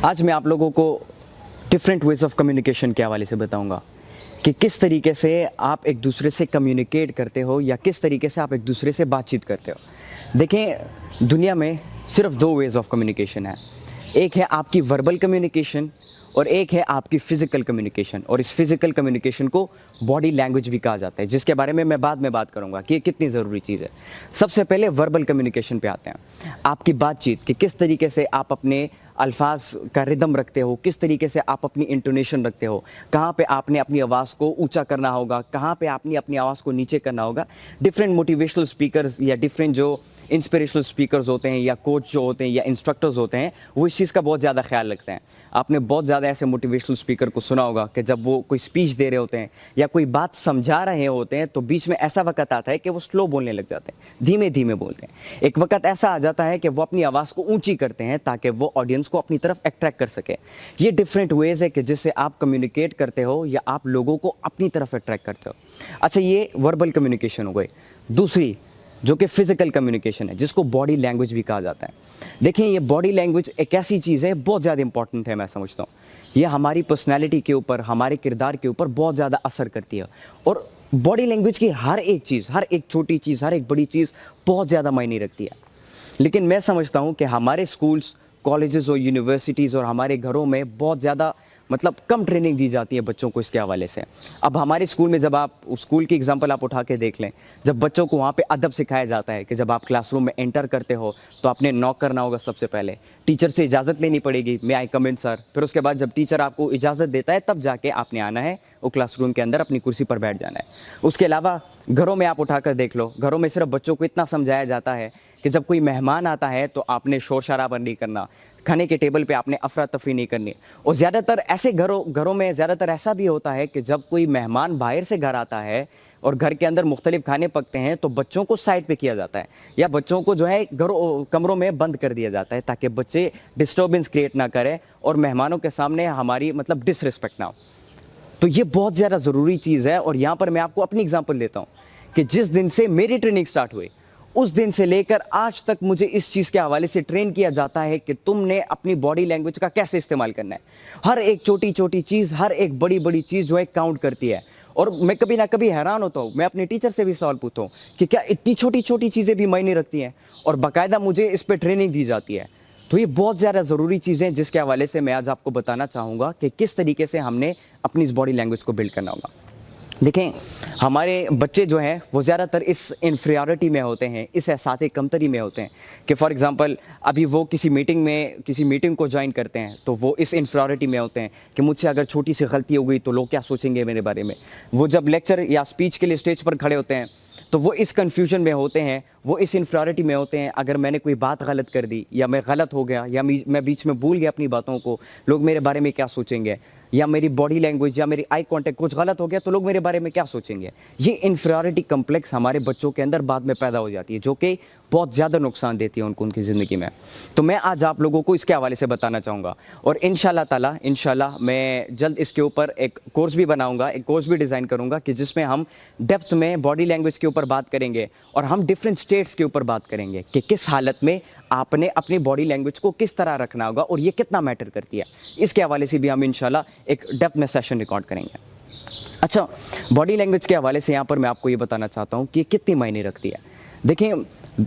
آج میں آپ لوگوں کو ڈفرینٹ ویز آف کمیونیکیشن کے حوالے سے بتاؤں گا کہ کس طریقے سے آپ ایک دوسرے سے کمیونیکیٹ کرتے ہو یا کس طریقے سے آپ ایک دوسرے سے بات چیت کرتے ہو۔ دیکھیں، دنیا میں صرف دو ویز آف کمیونیکیشن ہے، ایک ہے آپ کی وربل کمیونیکیشن اور ایک ہے آپ کی فزیکل کمیونیکیشن، اور اس فزیکل کمیونیکیشن کو باڈی لینگویج بھی کہا جاتا ہے، جس کے بارے میں بعد میں بات کروں گا کہ یہ کتنی ضروری چیز ہے۔ سب سے پہلے وربل کمیونیکیشن پہ آتے ہیں، آپ کی بات چیت کہ کس طریقے سے آپ اپنے الفاظ کا ردم رکھتے ہو، کس طریقے سے آپ اپنی انٹونیشن رکھتے ہو، کہاں پہ آپ نے اپنی آواز کو اونچا کرنا ہوگا، کہاں پہ آپ نے اپنی آواز کو نیچے کرنا ہوگا۔ ڈفرینٹ موٹیویشنل سپیکرز یا ڈفرینٹ جو انسپریشنل سپیکرز ہوتے ہیں یا کوچ جو ہوتے ہیں یا انسٹرکٹرز ہوتے ہیں، وہ اس چیز کا بہت زیادہ خیال رکھتے ہیں۔ آپ نے بہت زیادہ ایسے موٹیویشنل سپیکر کو سنا ہوگا کہ جب وہ کوئی اسپیچ دے رہے ہوتے ہیں یا کوئی بات سمجھا رہے ہوتے ہیں تو بیچ میں ایسا وقت آتا ہے کہ وہ سلو بولنے لگ جاتے ہیں، دھیمے دھیمے بولتے ہیں۔ ایک وقت ایسا آ جاتا ہے کہ وہ اپنی آواز کو اونچی کرتے ہیں تاکہ وہ آڈینس کو اپنی طرف اٹریکٹ کر سکے۔ یہ ڈفرینٹ ویز ہے کہ جس سے آپ کمیونیکیٹ کرتے ہو یا آپ لوگوں کو اپنی طرف اٹریکٹ کرتے ہو۔ اچھا، یہ وربل کمیونیکیشن ہو گئی۔ دوسری جو کہ فزیکل کمیونیکیشن ہے، جس کو باڈی لینگویج بھی کہا جاتا ہے۔ دیکھیں، یہ باڈی لینگویج ایک ایسی چیز ہے، بہت زیادہ امپورٹنٹ ہے، میں سمجھتا ہوں یہ ہماری پرسنالٹی کے اوپر، ہمارے کردار کے اوپر بہت زیادہ اثر کرتی ہے، اور باڈی لینگویج کی ہر ایک چیز، ہر ایک چھوٹی چیز، ہر ایک بڑی چیز بہت زیادہ معنی رکھتی ہے۔ لیکن میں سمجھتا ہوں کہ ہمارے اسکولز، کالجز اور یونیورسٹیز اور ہمارے گھروں میں بہت زیادہ کم ٹریننگ دی جاتی ہے بچوں کو اس کے حوالے سے۔ اب ہمارے اسکول میں جب آپ اسکول کی اگزامپل آپ اٹھا کے دیکھ لیں، جب بچوں کو وہاں پہ ادب سکھایا جاتا ہے کہ جب آپ کلاس روم میں انٹر کرتے ہو تو آپ نے ناک کرنا ہوگا سب سے پہلے، ٹیچر سے اجازت لینی پڑے گی، میں آئی کم ان سر، پھر اس کے بعد جب ٹیچر آپ کو اجازت دیتا ہے تب جا کے آپ نے آنا ہے وہ کلاس روم کے اندر اپنی کرسی پر بیٹھ جانا ہے۔ اس کے علاوہ گھروں میں آپ اٹھا کر دیکھ لو، گھروں میں صرف بچوں کو اتنا سمجھایا جاتا ہے کہ جب کوئی مہمان آتا ہے تو آپ نے شور شرابہ نہیں کرنا، کھانے کے ٹیبل پہ آپ نے افراتفری نہیں کرنی۔ اور زیادہ تر ایسے گھروں میں زیادہ تر ایسا بھی ہوتا ہے کہ جب کوئی مہمان باہر سے گھر آتا ہے اور گھر کے اندر مختلف کھانے پکتے ہیں تو بچوں کو سائڈ پہ کیا جاتا ہے یا بچوں کو جو ہے کمروں میں بند کر دیا جاتا ہے تاکہ بچے ڈسٹربنس کریٹ نہ کریں اور مہمانوں کے سامنے ہماری ڈس رسپیکٹ نہ ہو۔ تو یہ بہت زیادہ ضروری چیز ہے، اور یہاں پر میں آپ کو اپنی اگزامپل دیتا ہوں کہ جس دن سے میری ٹریننگ سٹارٹ ہوئی اس دن سے لے کر آج تک مجھے اس چیز کے حوالے سے ٹرین کیا جاتا ہے کہ تم نے اپنی باڈی لینگویج کا کیسے استعمال کرنا ہے۔ ہر ایک چھوٹی چھوٹی چیز، ہر ایک بڑی بڑی چیز جو ہے کاؤنٹ کرتی ہے، اور میں کبھی نہ کبھی حیران ہوتا ہوں، میں اپنے ٹیچر سے بھی سوال پوچھتا ہوں کہ کیا اتنی چھوٹی چھوٹی چیزیں بھی معنی رکھتی ہیں، اور باقاعدہ مجھے اس پہ ٹریننگ دی جاتی ہے۔ تو یہ بہت زیادہ ضروری چیزیں جس کے حوالے سے میں آج آپ کو بتانا چاہوں گا کہ کس طریقے سے ہم نے اپنی اس باڈی لینگویج کو بلڈ کرنا ہوگا۔ دیکھیں، ہمارے بچے جو ہیں وہ زیادہ تر اس انفیریورٹی میں ہوتے ہیں، اس احساس کمتری میں ہوتے ہیں کہ فار ایگزامپل ابھی وہ کسی میٹنگ کو جوائن کرتے ہیں تو وہ اس انفیریورٹی میں ہوتے ہیں کہ مجھ سے اگر چھوٹی سی غلطی ہو گئی تو لوگ کیا سوچیں گے میرے بارے میں۔ وہ جب لیکچر یا اسپیچ کے لیے اسٹیج پر کھڑے ہوتے ہیں تو وہ اس کنفیوژن میں ہوتے ہیں، وہ اس انفیریورٹی میں ہوتے ہیں، اگر میں نے کوئی بات غلط کر دی یا میں غلط ہو گیا یا میں بیچ میں بھول گیا اپنی باتوں کو، لوگ میرے بارے میں کیا سوچیں گے، یا میری باڈی لینگویج یا میری آئی کانٹیکٹ کچھ غلط ہو گیا تو لوگ میرے بارے میں کیا سوچیں گے۔ یہ انفیریورٹی کمپلیکس ہمارے بچوں کے اندر بعد میں پیدا ہو جاتی ہے، جو کہ بہت زیادہ نقصان دیتی ہے ان کی زندگی میں۔ تو میں آج آپ لوگوں کو اس کے حوالے سے بتانا چاہوں گا، اور انشاءاللہ تعالیٰ میں جلد اس کے اوپر ایک کورس بھی بناؤں گا، ایک کورس بھی ڈیزائن کروں گا کہ جس میں ہم ڈیپتھ میں باڈی لینگویج کے اوپر بات کریں گے، اور ہم ڈفرینٹ اسٹیٹس کے اوپر بات کریں گے کہ کس حالت میں آپ نے اپنی باڈی لینگویج کو کس طرح رکھنا ہوگا اور یہ کتنا میٹر کرتی ہے۔ اس کے حوالے سے بھی ہم انشاءاللہ ایک ڈیپتھ میں سیشن ریکارڈ کریں گے۔ اچھا، باڈی لینگویج کے حوالے سے یہاں پر میں آپ کو یہ بتانا چاہتا ہوں کہ یہ کتنی معنی رکھتی ہے۔ دیکھیں،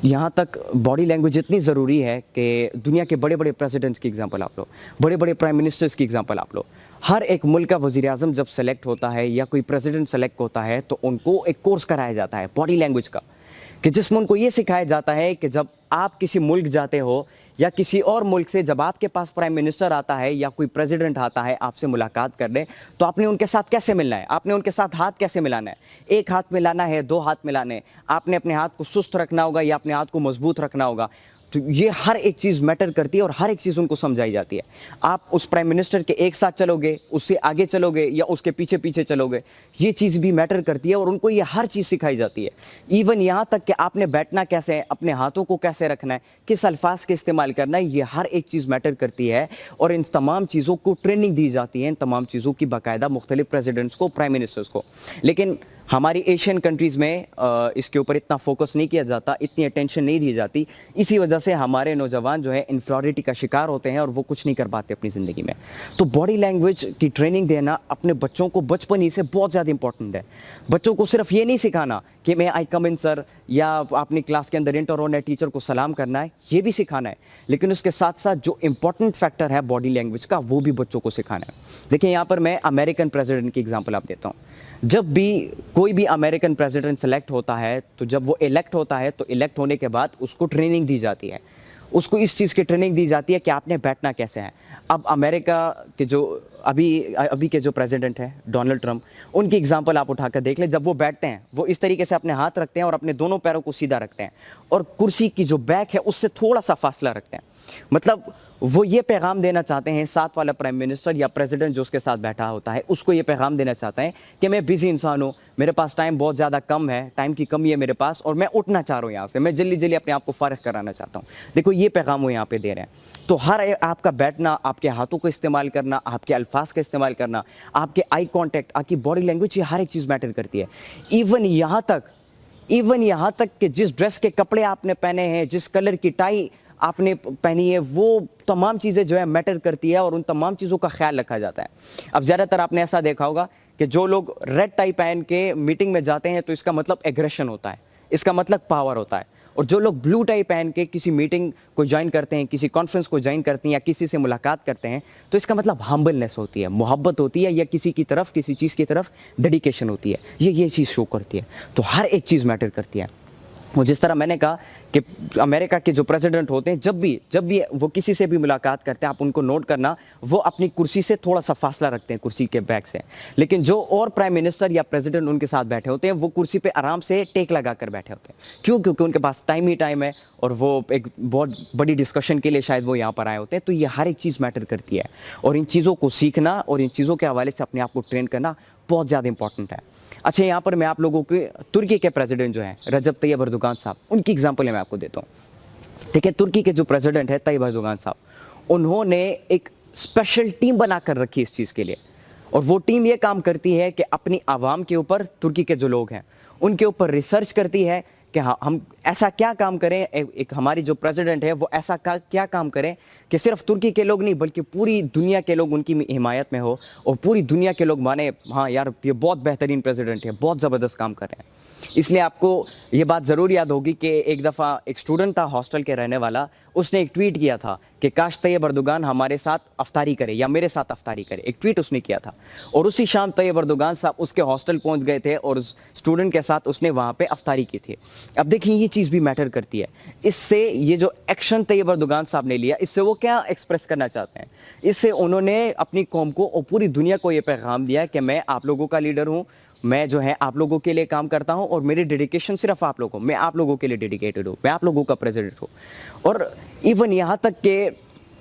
یہاں تک باڈی لینگویج اتنی ضروری ہے کہ دنیا کے بڑے بڑے پریزیڈنٹس کی اگزامپل آپ لو، بڑے بڑے پرائم منسٹرز کی اگزامپل آپ لو، ہر ایک ملک کا وزیر اعظم جب سلیکٹ ہوتا ہے یا کوئی پریزیڈنٹ سلیکٹ ہوتا ہے تو ان کو ایک کورس کرایا جاتا ہے باڈی لینگویج کا، کہ جس میں ان کو یہ سکھایا جاتا ہے کہ جب آپ کسی ملک جاتے ہو یا کسی اور ملک سے جب آپ کے پاس پرائم منسٹر آتا ہے یا کوئی پریزیڈنٹ آتا ہے آپ سے ملاقات کرنے، تو آپ نے ان کے ساتھ کیسے ملنا ہے، آپ نے ان کے ساتھ ہاتھ کیسے ملانا ہے، ایک ہاتھ ملانا ہے، دو ہاتھ ملانے، آپ نے اپنے ہاتھ کو سست رکھنا ہوگا یا اپنے ہاتھ کو مضبوط رکھنا ہوگا۔ تو یہ ہر ایک چیز میٹر کرتی ہے اور ہر ایک چیز ان کو سمجھائی جاتی ہے۔ آپ اس پرائم منسٹر کے ایک ساتھ چلو گے، اس سے آگے چلو گے یا اس کے پیچھے پیچھے چلو گے، یہ چیز بھی میٹر کرتی ہے اور ان کو یہ ہر چیز سکھائی جاتی ہے۔ ایون یہاں تک کہ آپ نے بیٹھنا کیسے ہے، اپنے ہاتھوں کو کیسے رکھنا ہے، کس الفاظ کے استعمال کرنا ہے، یہ ہر ایک چیز میٹر کرتی ہے، اور ان تمام چیزوں کو ٹریننگ دی جاتی ہے، ان تمام چیزوں کی باقاعدہ مختلف پریزیڈنٹس کو، پرائم منسٹرز کو۔ لیکن हमारी एशियन कंट्रीज़ में इसके ऊपर इतना फोकस नहीं किया जाता, इतनी अटेंशन नहीं दी जाती। इसी वजह से हमारे नौजवान जो है इन्फ्eriority का शिकार होते हैं और वो कुछ नहीं कर पाते अपनी ज़िंदगी में। तो बॉडी लैंग्वेज की ट्रेनिंग देना अपने बच्चों को बचपन ही से बहुत ज़्यादा इंपॉर्टेंट है। बच्चों को सिर्फ ये नहीं सिखाना कि मैं आई कम इन सर या अपनी क्लास के अंदर इंटर होना है, टीचर को सलाम करना है, ये भी सिखाना है, लेकिन उसके साथ साथ जो इंपॉर्टेंट फैक्टर है बॉडी लैंग्वेज का वो भी बच्चों को सिखाना है। देखिए यहाँ पर मैं अमेरिकन प्रेसिडेंट की एग्जांपल आप देता हूँ। जब भी कोई भी अमेरिकन प्रेसिडेंट सेलेक्ट होता है तो जब वो इलेक्ट होता है तो इलेक्ट होने के बाद उसको ट्रेनिंग दी जाती है, उसको इस चीज़ की ट्रेनिंग दी जाती है कि आपने बैठना कैसे है। अब अमेरिका के जो अभी के जो प्रेसिडेंट हैं डोनाल्ड ट्रंप, उनकी एग्जांपल आप उठाकर देख लें। जब वो बैठते हैं वो इस तरीके से अपने हाथ रखते हैं और अपने दोनों पैरों को सीधा रखते हैं और कुर्सी की जो बैक है उससे थोड़ा सा फासला रखते हैं। मतलब वो ये पैगाम देना चाहते हैं, साथ वाला प्राइम मिनिस्टर या प्रेसिडेंट जो उसके साथ बैठा होता है उसको ये पैगाम देना चाहते हैं कि मैं बिजी इंसान हूँ, मेरे पास टाइम बहुत ज़्यादा कम है, टाइम की कमी है मेरे पास और मैं उठना चाह रहा हूँ यहाँ से, मैं जल्दी जल्दी अपने आप को फारिग कराना चाहता हूँ। देखो ये पैगाम वो यहाँ पे दे रहे हैं। तो हर आपका बैठना, आपके हाथों को इस्तेमाल करना, आपके अल्फाज का इस्तेमाल करना, आपके आई कॉन्टैक्ट, आपकी बॉडी लैंग्वेज, ये हर एक चीज़ मैटर करती है। इवन यहाँ तक कि जिस ड्रेस के कपड़े आपने पहने हैं, जिस कलर की टाई आपने पहनी है, वो तमाम चीज़ें जो है मैटर करती है और उन तमाम चीज़ों का ख्याल रखा जाता है। अब ज़्यादातर आपने ऐसा देखा होगा कि जो लोग रेड टाई पहन के मीटिंग में जाते हैं तो इसका मतलब एग्रेशन होता है, इसका मतलब पावर होता है। और जो लोग ब्लू टाई पहन के किसी मीटिंग को ज्वाइन करते हैं, किसी कॉन्फ्रेंस को ज्वाइन करते हैं या किसी से मुलाकात करते हैं तो इसका मतलब हम्बलनेस होती है, मोहब्बत होती है या किसी की तरफ, किसी चीज़ की तरफ डेडिकेशन होती है। ये चीज़ शो करती है। तो हर एक चीज़ मैटर करती है। वो जिस तरह मैंने कहा कि अमेरिका के जो प्रेसिडेंट होते हैं जब भी वो किसी से भी मुलाकात करते हैं, आप उनको नोट करना, वो अपनी कुर्सी से थोड़ा सा फासला रखते हैं, कुर्सी के बैक से। लेकिन जो और प्राइम मिनिस्टर या प्रेसिडेंट उनके साथ बैठे होते हैं वो कुर्सी पे आराम से टेक लगा कर बैठे होते हैं। क्यों? क्योंकि उनके पास टाइम ही टाइम है और वो एक बहुत बड़ी डिस्कशन के लिए शायद वो यहाँ पर आए होते हैं। तो ये हर एक चीज़ मैटर करती है और इन चीज़ों को सीखना और इन चीज़ों के हवाले से अपने आप को ट्रेन करना बहुत ज़्यादा इंपॉर्टेंट है। अच्छा, यहाँ पर मैं आप लोगों के तुर्की के प्रेसिडेंट जो हैं रजब तैयब एर्दोगान साहब, उनकी एग्जांपल मैं आपको देता हूँ। ठीक है, तुर्की के जो प्रेसिडेंट है तैयब एर्दोगान साहब, उन्होंने एक स्पेशल टीम बना कर रखी इस चीज़ के लिए और वो टीम ये काम करती है कि अपनी आवाम के ऊपर, तुर्की के जो लोग हैं उनके ऊपर रिसर्च करती है कि हाँ हम ऐसा क्या काम करें, एक हमारी जो प्रेसिडेंट है वो ऐसा क्या काम करें कि सिर्फ तुर्की के लोग नहीं बल्कि पूरी दुनिया के लोग उनकी हिमायत में हो और पूरी दुनिया के लोग माने हाँ यार ये बहुत बेहतरीन प्रेसिडेंट है, बहुत ज़बरदस्त काम कर रहे हैं। इसलिए आपको ये बात ज़रूर याद होगी कि एक दफ़ा एक स्टूडेंट था हॉस्टल के रहने वाला, उसने एक ट्वीट किया था कि काश तैयब एर्दोगान हमारे साथ अफ्तारी करे या मेरे साथ अफ्तारी करे, एक ट्वीट उसने किया था। और उसी शाम तैयब एर्दोगान साहब उसके हॉस्टल पहुंच गए थे और उस स्टूडेंट के साथ उसने वहाँ पे अफ्तारी की थी। अब देखिए ये चीज़ भी मैटर करती है। इससे ये जो एक्शन तैयब एर्दोगान साहब ने लिया, इससे वो क्या एक्सप्रेस करना चाहते हैं? इससे उन्होंने अपनी कौम को और पूरी दुनिया को ये पैगाम दिया कि मैं आप लोगों का लीडर हूँ, मैं जो है आप लोगों के लिए काम करता हूं और मेरी डेडिकेशन सिर्फ आप लोगों, मैं आप लोगों के लिए डेडिकेटेड हूं, मैं आप लोगों का प्रेसिडेंट हूं। और इवन यहां तक कि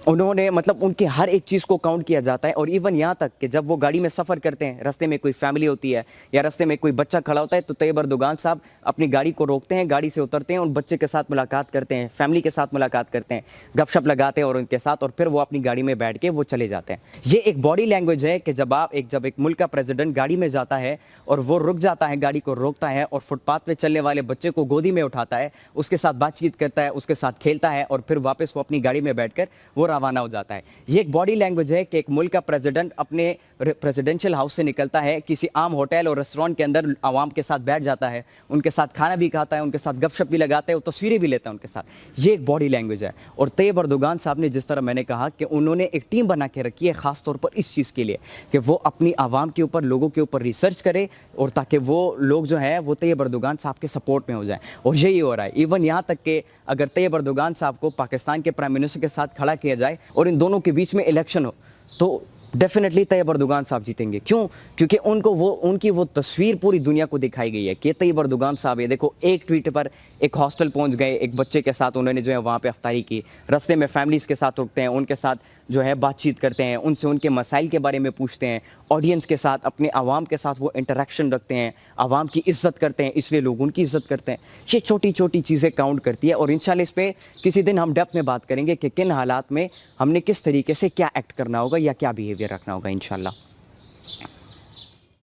उन्होंने मतलब उनकी हर एक चीज़ को काउंट किया जाता है। और इवन यहाँ तक कि जब वो गाड़ी में सफ़र करते हैं, रास्ते में कोई फैमिली होती है या रास्ते में कोई बच्चा खड़ा होता है तो तैयब एर्दोगान साहब अपनी गाड़ी को रोकते हैं, गाड़ी से उतरते हैं, उन बच्चे के साथ मुलाकात करते हैं, फैमिली के साथ मुलाकात करते हैं, गपशप लगाते हैं और उनके साथ, और फिर वो अपनी गाड़ी में बैठ के वो चले जाते हैं। ये एक बॉडी लैंग्वेज है कि जब एक मुल्क का प्रेसिडेंट गाड़ी में जाता है और वो रुक जाता है, गाड़ी को रोकता है और फुटपाथ पे चलने वाले बच्चे को गोदी में उठाता है, उसके साथ बातचीत करता है, उसके साथ खेलता है और फिर वापस वो अपनी गाड़ी में बैठकर वो रवाना हो जाता है। ये एक बॉडी लैंग्वेज है कि एक मुल्क का प्रेसिडेंट अपने प्रेसिडेंशियल हाउस से निकलता है, किसी आम होटल और रेस्टोरेंट के अंदर आवाम के साथ बैठ जाता है, उनके साथ खाना भी खाता है, उनके साथ गपशप भी लगाता है, वो तस्वीरें भी लेता है उनके साथ। ये एक बॉडी लैंग्वेज है। और तैयब एर्दोगान साहब ने, जिस तरह मैंने कहा कि उन्होंने एक टीम बना के रखी है ख़ास तौर पर इस चीज़ के लिए कि वो अपनी आवाम के ऊपर, लोगों के ऊपर रिसर्च करे और ताकि वो लोग जो है वो तैयब एर्दोगान साहब के सपोर्ट में हो जाए। और यही हो रहा है। इवन यहाँ तक कि अगर तैयब एर्दोगान साहब को पाकिस्तान के प्राइम मिनिस्टर के साथ खड़ा किया जाए और इन दोनों के बीच में इलेक्शन हो तो डेफिनेटली तैयब एर्दोगान साहब जीतेंगे। क्यों? क्योंकि उनकी वो तस्वीर पूरी दुनिया को दिखाई गई है कि तैयब एर्दोगान साहब, ये देखो, एक ट्वीट पर एक हॉस्टल पहुंच गए, एक बच्चे के साथ उन्होंने जो है वहाँ पे अफ्तारी की, रास्ते में फैमिलीज़ के साथ रुकते हैं, उनके साथ जो है बातचीत करते हैं, उनसे उनके मसाइल के बारे में पूछते हैं, ऑडियंस के साथ, अपने आवाम के साथ वो इंटरेक्शन रखते हैं, आवाम की इज़्ज़त करते हैं, इसलिए लोग उनकी इज़्ज़त करते हैं। ये छोटी छोटी चीज़ें काउंट करती है। और इंशाल्लाह इस पर किसी दिन हम डेप्थ में बात करेंगे कि किन हालात में हमने किस तरीके से क्या एक्ट करना होगा या क्या बिहेवियर रखना होगा इंशाल्लाह।